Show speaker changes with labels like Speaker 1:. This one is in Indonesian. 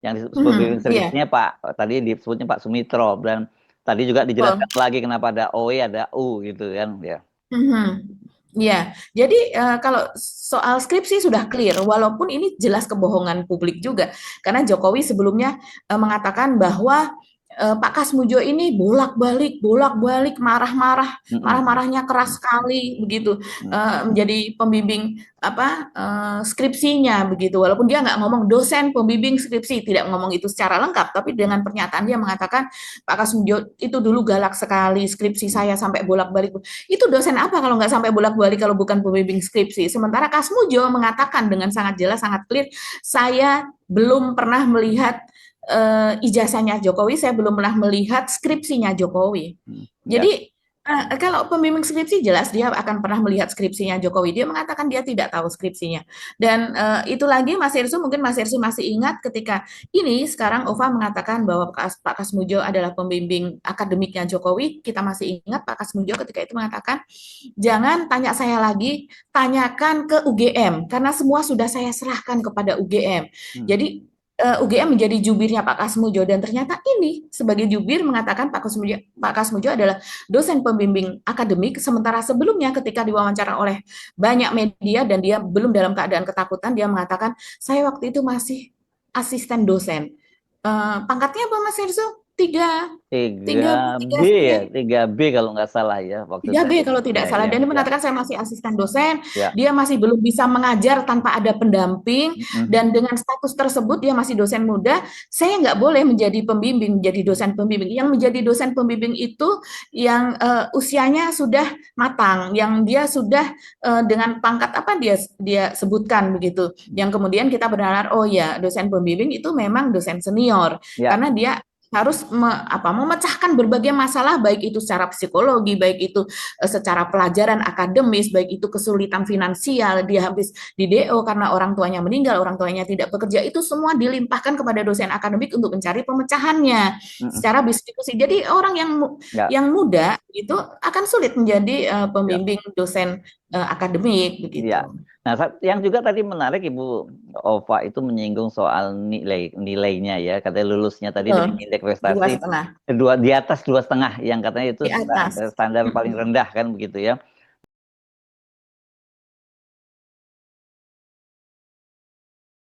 Speaker 1: Yang disebut pembimbing
Speaker 2: Mhm, iya,
Speaker 1: skripsinya tadi disebutnya Pak Sumitro, dan tadi juga dijelaskan
Speaker 2: betul.
Speaker 1: lagi kenapa ada OE ada U gitu kan ya.
Speaker 2: Mhm. Ya, jadi kalau soal skripsi sudah clear, walaupun ini jelas kebohongan publik juga, karena Jokowi sebelumnya mengatakan bahwa Pak Kasmujo ini bolak-balik, marah-marah,
Speaker 1: Mm-mm.
Speaker 2: marah-marahnya keras sekali, begitu,
Speaker 1: Mm.
Speaker 2: menjadi pembimbing apa skripsinya, begitu. Walaupun dia nggak ngomong dosen pembimbing skripsi, tidak ngomong itu secara lengkap, tapi dengan pernyataan dia mengatakan Pak Kasmujo itu dulu galak sekali, skripsi saya sampai bolak-balik. Itu dosen apa kalau nggak sampai bolak-balik kalau bukan pembimbing skripsi? Sementara Kasmujo mengatakan dengan sangat jelas, sangat clear, saya belum pernah melihat ijazahnya Jokowi, saya belum pernah melihat skripsinya Jokowi.
Speaker 1: Ya.
Speaker 2: Jadi kalau pembimbing skripsi jelas dia akan pernah melihat skripsinya Jokowi. Dia mengatakan dia tidak tahu skripsinya. Dan itu lagi Mas Irsu, mungkin Mas Irsu masih ingat ketika ini sekarang Ova mengatakan bahwa Pak Kasmujo adalah pembimbing akademiknya Jokowi. Kita masih ingat Pak Kasmujo ketika itu mengatakan, jangan tanya saya lagi, tanyakan ke UGM karena semua sudah saya serahkan kepada UGM.
Speaker 1: Hmm.
Speaker 2: Jadi UGM menjadi jubirnya Pak Kasmujo dan ternyata ini sebagai jubir mengatakan Pak Kasmujo adalah dosen pembimbing akademik, sementara sebelumnya ketika diwawancara oleh banyak media dan dia belum dalam keadaan ketakutan, dia mengatakan saya waktu itu masih asisten dosen. Pangkatnya apa Mas Herzo? Tiga,
Speaker 1: tiga
Speaker 2: tiga,
Speaker 1: b
Speaker 2: tiga
Speaker 1: ya,
Speaker 2: C.
Speaker 1: 3B kalau nggak salah ya waktu
Speaker 2: 3B
Speaker 1: tadi.
Speaker 2: kalau
Speaker 1: Ya,
Speaker 2: tidak salah.
Speaker 1: ya,
Speaker 2: Dan dia
Speaker 1: ya,
Speaker 2: mengatakan saya masih asisten dosen,
Speaker 1: ya.
Speaker 2: dia masih belum bisa mengajar tanpa ada pendamping,
Speaker 1: Mm-mm.
Speaker 2: dan dengan status tersebut dia masih dosen muda, saya nggak boleh menjadi pembimbing, menjadi dosen pembimbing. Yang menjadi dosen pembimbing itu yang usianya sudah matang, yang dia sudah dengan pangkat apa dia dia sebutkan begitu. Yang kemudian kita bernalar, oh ya dosen pembimbing itu memang dosen senior,
Speaker 1: Ya.
Speaker 2: karena dia harus memecahkan berbagai masalah baik itu secara psikologi, baik itu secara pelajaran akademis, baik itu kesulitan finansial, dia habis di DO karena orang tuanya meninggal, orang tuanya tidak bekerja, itu semua dilimpahkan kepada dosen akademik untuk mencari pemecahannya
Speaker 1: Mm-mm.
Speaker 2: secara diskusi. Jadi orang
Speaker 1: Ya,
Speaker 2: yang muda itu akan sulit menjadi
Speaker 1: ya.
Speaker 2: pembimbing dosen akademik
Speaker 1: Ya.
Speaker 2: begitu.
Speaker 1: Nah, yang juga tadi menarik Ibu Ova itu menyinggung soal nilainya ya. Katanya lulusnya tadi
Speaker 2: Betul.
Speaker 1: dengan indeks
Speaker 2: Dua
Speaker 1: prestasi
Speaker 2: setengah
Speaker 1: dua di atas 2,5 yang katanya itu
Speaker 2: di atas.
Speaker 1: standar paling rendah kan begitu ya.